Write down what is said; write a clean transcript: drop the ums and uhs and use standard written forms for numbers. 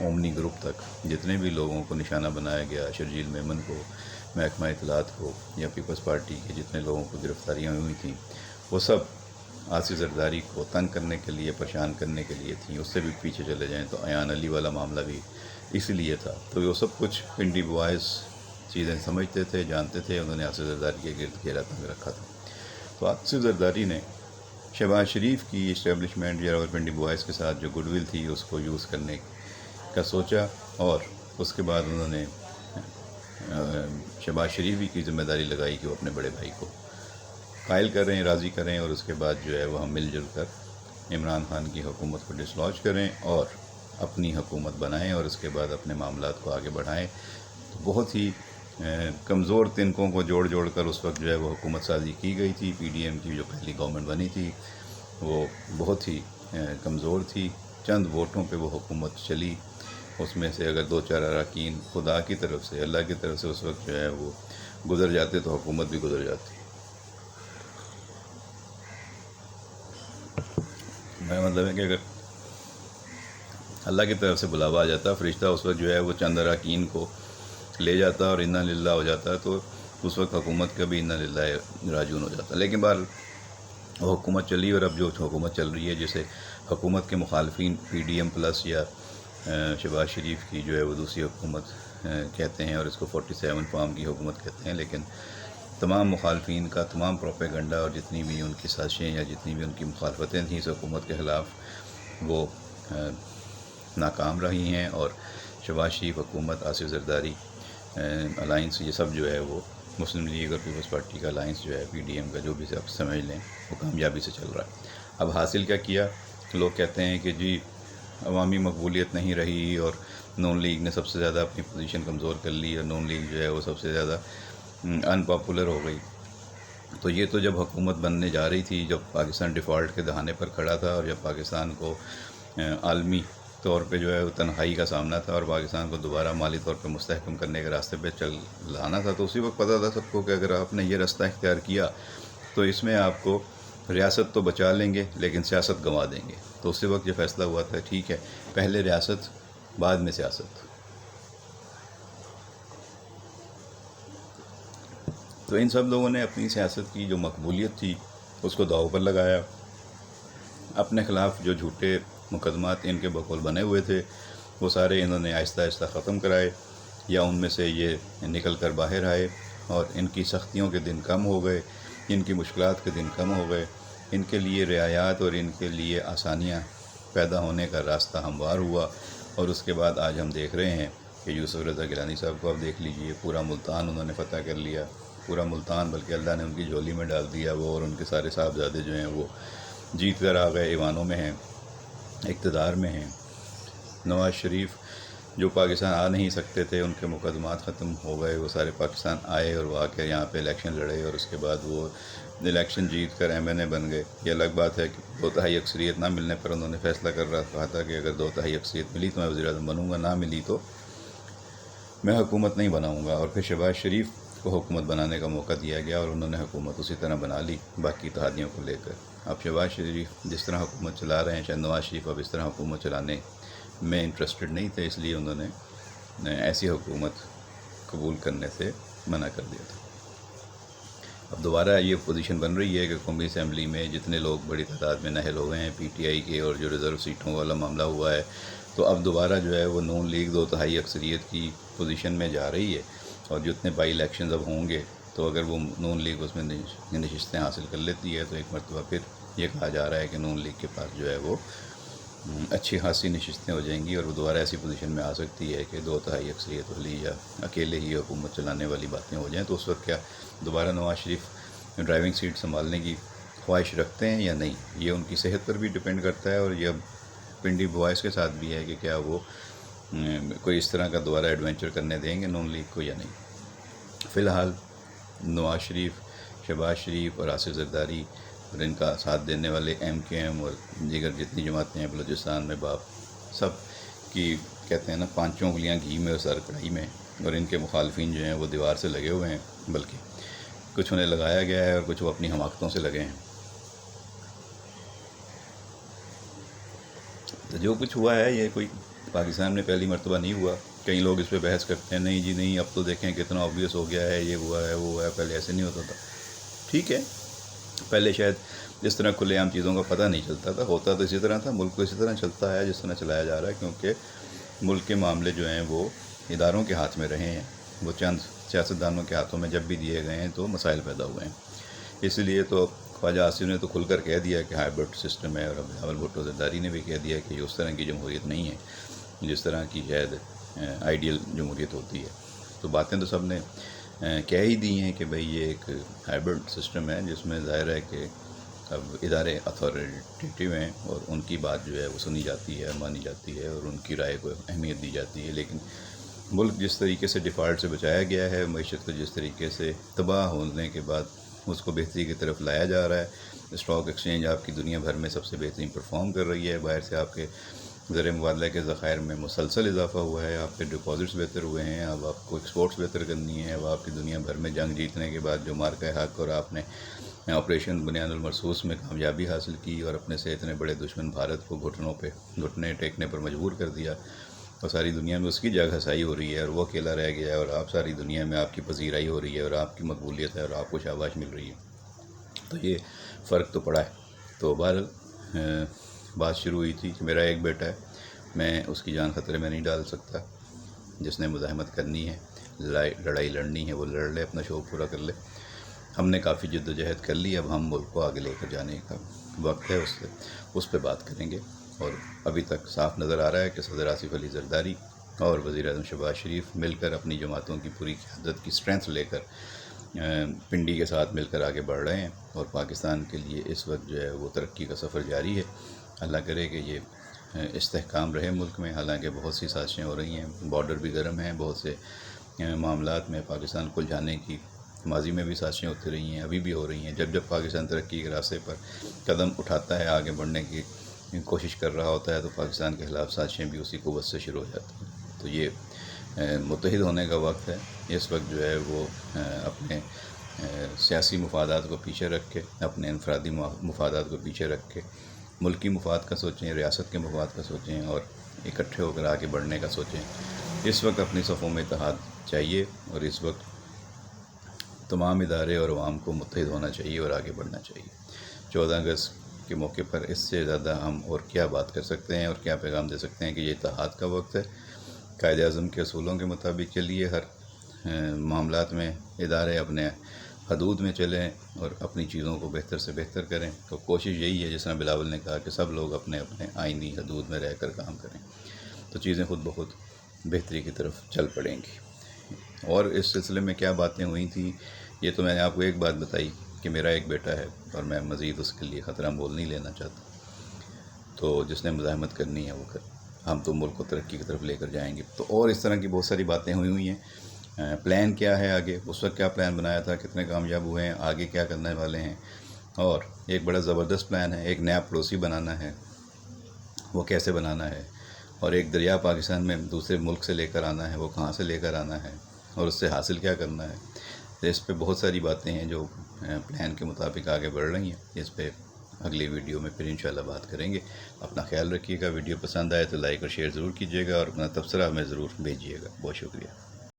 Omni group تک جتنے بھی لوگوں کو نشانہ بنایا گیا، شرجیل میمن کو، محکمہ اطلاعات کو، یا پیپلز پارٹی کے جتنے لوگوں کو گرفتاریاں ہوئی تھیں، وہ سب آصف زرداری کو تنگ کرنے کے لیے، پریشان کرنے کے لیے تھیں۔ اس سے بھی پیچھے چلے جائیں تو ایان علی والا معاملہ بھی اسی لیے تھا۔ تو وہ سب کچھ پنڈی بوائز چیزیں سمجھتے تھے، جانتے تھے، انہوں نے آصف زرداری کے گرد گھیرا تنگ رکھا تھا۔ تو آصف زرداری نے شہباز شریف کی اسٹیبلشمنٹ یا راولپنڈی بوائز کے ساتھ جو گڈ ول تھی اس کو یوز کرنے کا سوچا، اور اس کے بعد انہوں نے شہباز شریف کی ذمہ داری لگائی کہ وہ اپنے بڑے بھائی کو قائل کریں، راضی کریں، اور اس کے بعد جو ہے وہ ہم مل جل کر عمران خان کی حکومت کو ڈسلوج کریں اور اپنی حکومت بنائیں، اور اس کے بعد اپنے معاملات کو آگے بڑھائیں۔ تو بہت ہی کمزور تنکوں کو جوڑ جوڑ کر اس وقت جو ہے وہ حکومت سازی کی گئی تھی۔ پی ڈی ایم کی جو پہلی گورنمنٹ بنی تھی وہ بہت ہی کمزور تھی، چند ووٹوں پہ وہ حکومت چلی۔ اس میں سے اگر 2-4 اراکین خدا کی طرف سے، اللہ کی طرف سے اس وقت جو ہے وہ گزر جاتے تو حکومت بھی گزر جاتی۔ میرا مطلب ہے کہ اگر اللہ کی طرف سے بلاوا آ جاتا، فرشتہ اس وقت جو ہے وہ چند اراکین کو لے جاتا اور انا للہ ہو جاتا، تو اس وقت حکومت کا بھی انا للہ راجعون ہو جاتا۔ لیکن بہرحال وہ حکومت چلی، اور اب جو حکومت چل رہی ہے جسے حکومت کے مخالفین پی ڈی ایم پلس یا شہباز شریف کی جو ہے وہ دوسری حکومت کہتے ہیں، اور اس کو 47 فارم کی حکومت کہتے ہیں، لیکن تمام مخالفین کا تمام پروپیگنڈا اور جتنی بھی ان کی سازشیں یا جتنی بھی ان کی مخالفتیں تھیں اس حکومت کے خلاف، وہ ناکام رہی ہیں، اور شہباز شریف حکومت، آصف زرداری الائنس، یہ سب جو ہے وہ مسلم لیگ اور پیپلز پارٹی کا الائنس جو ہے، پی ڈی ایم کا جو بھی آپ سمجھ لیں، وہ کامیابی سے چل رہا ہے۔ اب حاصل کیا لوگ کہتے ہیں کہ جی عوامی مقبولیت نہیں رہی، اور نون لیگ نے سب سے زیادہ اپنی پوزیشن کمزور کر لی، اور نون لیگ جو ہے وہ سب سے زیادہ ان پاپولر ہو گئی۔ تو یہ تو جب حکومت بننے جا رہی تھی، جب پاکستان ڈیفالٹ کے دہانے پر کھڑا تھا، اور جب پاکستان کو عالمی طور پہ جو ہے وہ تنہائی کا سامنا تھا، اور پاکستان کو دوبارہ مالی طور پہ مستحکم کرنے کے راستے پہ لانا تھا، تو اسی وقت پتہ تھا سب کو کہ اگر آپ نے یہ راستہ اختیار کیا تو اس میں آپ کو ریاست تو بچا لیں گے لیکن سیاست گنوا دیں گے۔ تو اسی وقت یہ فیصلہ ہوا تھا، ٹھیک ہے، پہلے ریاست بعد میں سیاست۔ تو ان سب لوگوں نے اپنی سیاست کی جو مقبولیت تھی اس کو داؤ پر لگایا، اپنے خلاف جو جھوٹے مقدمات ان کے بقول بنے ہوئے تھے وہ سارے انہوں نے آہستہ آہستہ ختم کرائے، یا ان میں سے یہ نکل کر باہر آئے، اور ان کی سختیوں کے دن کم ہو گئے، ان کی مشکلات کے دن کم ہو گئے، ان کے لیے رعایات اور ان کے لیے آسانیاں پیدا ہونے کا راستہ ہموار ہوا۔ اور اس کے بعد آج ہم دیکھ رہے ہیں کہ یوسف رضا گیلانی صاحب کو آپ دیکھ لیجئے، پورا ملتان انہوں نے فتح کر لیا، پورا ملتان، بلکہ اللہ نے ان کی جھولی میں ڈال دیا وہ، اور ان کے سارے صاحبزادے جو ہیں وہ جیت کر آ گئے، ایوانوں میں ہیں، اقتدار میں ہیں۔ نواز شریف جو پاکستان آ نہیں سکتے تھے، ان کے مقدمات ختم ہو گئے، وہ سارے پاکستان آئے، اور وہ آ کے یہاں پہ الیکشن لڑے، اور اس کے بعد وہ الیکشن جیت کر ایم این اے بن گئے۔ یہ الگ بات ہے کہ 2/3 اکثریت نہ ملنے پر انہوں نے فیصلہ کہا تھا کہ اگر 2/3 اکثریت ملی تو میں وزیر اعظم بنوں گا، نہ ملی تو میں حکومت نہیں بناؤں گا۔ اور پھر شہباز شریف کو حکومت بنانے کا موقع دیا گیا، اور انہوں نے حکومت اسی طرح بنا لی باقی اتحادیوں کو لے کر۔ اب شہباز شریف جس طرح حکومت چلا رہے ہیں، شاید نواز شریف اب اس طرح حکومت چلانے میں انٹرسٹڈ نہیں تھے، اس لیے انہوں نے ایسی حکومت قبول کرنے سے منع کر دیا تھا۔ اب دوبارہ یہ پوزیشن بن رہی ہے کہ قومی اسمبلی میں جتنے لوگ بڑی تعداد میں نااہل ہو گئے ہیں پی ٹی آئی کے، اور جو ریزرو سیٹوں والا معاملہ ہوا ہے، تو اب دوبارہ جو ہے وہ نون لیگ 2/3 اکثریت کی پوزیشن میں جا رہی ہے، اور جتنے بائی الیکشنز اب ہوں گے تو اگر وہ نون لیگ اس میں نشستیں حاصل کر لیتی ہے تو ایک مرتبہ پھر یہ کہا جا رہا ہے کہ نون لیگ کے پاس جو ہے وہ اچھی خاصی نشستیں ہو جائیں گی، اور وہ دوبارہ ایسی پوزیشن میں آ سکتی ہے کہ 2/3 اکثریت والی یا اکیلے ہی حکومت چلانے والی باتیں ہو جائیں۔ تو اس وقت کیا دوبارہ نواز شریف ڈرائیونگ سیٹ سنبھالنے کی خواہش رکھتے ہیں یا نہیں، یہ ان کی صحت پر بھی ڈپینڈ کرتا ہے، اور یہ پنڈی بوائز کے ساتھ بھی ہے کہ کیا وہ کوئی اس طرح کا دوبارہ ایڈونچر کرنے دیں گے نون لیگ کو یا نہیں۔ فی الحال نواز شریف، شہباز شریف اور آصف زرداری اور ان کا ساتھ دینے والے ایم کے ایم اور دیگر جتنی جماعتیں ہیں بلوچستان میں، باپ سب کی کہتے ہیں نا 5 انگلیاں گھی میں اور سر کڑھائی میں، اور ان کے مخالفین جو ہیں وہ دیوار سے لگے ہوئے ہیں، بلکہ کچھ انہیں لگایا گیا ہے اور کچھ وہ اپنی حماقتوں سے لگے ہیں۔ تو جو کچھ ہوا ہے یہ کوئی پاکستان میں پہلی مرتبہ نہیں ہوا. کئی لوگ اس پہ بحث کرتے ہیں نہیں جی نہیں اب تو دیکھیں کتنا آبویس ہو گیا ہے, یہ ہوا ہے وہ ہوا ہے, پہلے ایسے نہیں ہوتا تھا. ٹھیک ہے, پہلے شاید اس طرح کھلے عام چیزوں کا پتہ نہیں چلتا تھا, ہوتا تو اسی طرح تھا. ملک کو اسی طرح چلتا ہے جس طرح چلایا جا رہا ہے, کیونکہ ملک کے معاملے جو ہیں وہ اداروں کے ہاتھ میں رہے ہیں. وہ چند سیاستدانوں کے ہاتھوں میں جب بھی دیے گئے ہیں تو مسائل پیدا ہوئے ہیں. اسی لیے تو خواجہ آصف نے تو کھل کر کہہ دیا کہ ہائبرڈ سسٹم ہے, اور اب بلاول بھٹو زرداری نے بھی کہہ دیا کہ یہ اس طرح کی جمہوریت نہیں ہے جس طرح کی شاید آئیڈیل جمہوریت ہوتی ہے. تو باتیں تو سب نے کہہ ہی دی ہیں کہ بھئی یہ ایک ہائبرڈ سسٹم ہے جس میں ظاہر ہے کہ اب ادارے اتھارٹیٹیو ہیں اور ان کی بات جو ہے وہ سنی جاتی ہے, مانی جاتی ہے, اور ان کی رائے کو اہمیت دی جاتی ہے. لیکن ملک جس طریقے سے ڈیفالٹ سے بچایا گیا ہے, معیشت کو جس طریقے سے تباہ ہونے کے بعد اس کو بہتری کی طرف لایا جا رہا ہے. اسٹاک ایکسچینج آپ کی دنیا بھر میں سب سے بہترین پرفارم کر رہی ہے. باہر سے آپ کے زر مبادلہ کے ذخائر میں مسلسل اضافہ ہوا ہے, آپ کے ڈپازٹس بہتر ہوئے ہیں. اب آپ کو ایکسپورٹس بہتر کرنی ہے. اب آپ کی دنیا بھر میں جنگ جیتنے کے بعد جو مارکہ حق اور آپ نے آپریشن بنیاد المرصوص میں کامیابی حاصل کی اور اپنے سے اتنے بڑے دشمن بھارت کو گھٹنے ٹیکنے پر مجبور کر دیا, اور ساری دنیا میں اس کی جگ ہسائی ہو رہی ہے, اور وہ اکیلا رہ گیا ہے, اور آپ ساری دنیا میں آپ کی پذیرائی ہو رہی ہے, اور آپ کی مقبولیت ہے, اور آپ کو شاباش مل رہی ہے. تو یہ فرق تو پڑا ہے. تو بہرحال بات شروع ہوئی تھی کہ میرا ایک بیٹا ہے, میں اس کی جان خطرے میں نہیں ڈال سکتا. جس نے مزاحمت کرنی ہے, لڑائی لڑنی ہے, وہ لڑ لے, اپنا شوق پورا کر لے. ہم نے کافی جد و جہد کر لی, اب ہم ملک کو آگے لے کر جانے کا وقت ہے. اس پہ بات کریں گے. اور ابھی تک صاف نظر آ رہا ہے کہ صدر آصف علی زرداری اور وزیر اعظم شہباز شریف مل کر اپنی جماعتوں کی پوری قیادت کی اسٹرینتھ لے کر پنڈی کے ساتھ مل کر آگے بڑھ رہے ہیں. اور پاکستان کے لیے اس وقت جو ہے وہ ترقی کا سفر جاری ہے. اللہ کرے کہ یہ استحکام رہے ملک میں. حالانکہ بہت سی سازشیں ہو رہی ہیں, بارڈر بھی گرم ہیں, بہت سے معاملات میں پاکستان کو جانے کی ماضی میں بھی سازشیں ہوتی رہی ہیں, ابھی بھی ہو رہی ہیں. جب جب پاکستان ترقی کے راستے پر قدم اٹھاتا ہے, آگے بڑھنے کی کوشش کر رہا ہوتا ہے, تو پاکستان کے خلاف سازشیں بھی اسی قوت سے شروع ہو جاتی ہیں. تو یہ متحد ہونے کا وقت ہے. اس وقت جو ہے وہ اپنے سیاسی مفادات کو پیچھے رکھ کے, اپنے انفرادی مفادات کو پیچھے رکھ کے ملکی مفاد کا سوچیں, ریاست کے مفاد کا سوچیں, اور اکٹھے ہو کر آگے بڑھنے کا سوچیں. اس وقت اپنی صفوں میں اتحاد چاہیے, اور اس وقت تمام ادارے اور عوام کو متحد ہونا چاہیے اور آگے بڑھنا چاہیے. 14 اگست کے موقع پر اس سے زیادہ ہم اور کیا بات کر سکتے ہیں اور کیا پیغام دے سکتے ہیں کہ یہ اتحاد کا وقت ہے. قائد اعظم کے اصولوں کے مطابق چلیے, ہر معاملات میں ادارے اپنے حدود میں چلیں اور اپنی چیزوں کو بہتر سے بہتر کریں. تو کوشش یہی ہے, جس طرح بلاول نے کہا, کہ سب لوگ اپنے اپنے آئینی حدود میں رہ کر کام کریں, تو چیزیں خود بخود بہتری کی طرف چل پڑیں گی. اور اس سلسلے میں کیا باتیں ہوئی تھیں, یہ تو میں نے آپ کو ایک بات بتائی کہ میرا ایک بیٹا ہے, اور میں مزید اس کے لیے خطرہ مول نہیں لینا چاہتا. تو جس نے مزاحمت کرنی ہے وہ کر, ہم تو ملک کو ترقی کی طرف لے کر جائیں گے. تو اور اس طرح کی بہت ساری باتیں ہوئی ہیں. پلان کیا ہے آگے, اس وقت کیا پلان بنایا تھا, کتنے کامیاب ہوئے ہیں, آگے کیا کرنے والے ہیں. اور ایک بڑا زبردست پلان ہے, ایک نیا پڑوسی بنانا ہے, وہ کیسے بنانا ہے. اور ایک دریا پاکستان میں دوسرے ملک سے لے کر آنا ہے, وہ کہاں سے لے کر آنا ہے, اور اس سے حاصل کیا کرنا ہے. تو اس پہ بہت ساری باتیں ہیں جو پلان کے مطابق آگے بڑھ رہی ہیں. اس پہ اگلی ویڈیو میں پھر انشاءاللہ بات کریں گے. اپنا خیال رکھیے گا. ویڈیو پسند آئے تو لائک اور شیئر ضرور کیجیے گا, اور اپنا تبصرہ ہمیں ضرور بھیجیے گا. بہت شکریہ.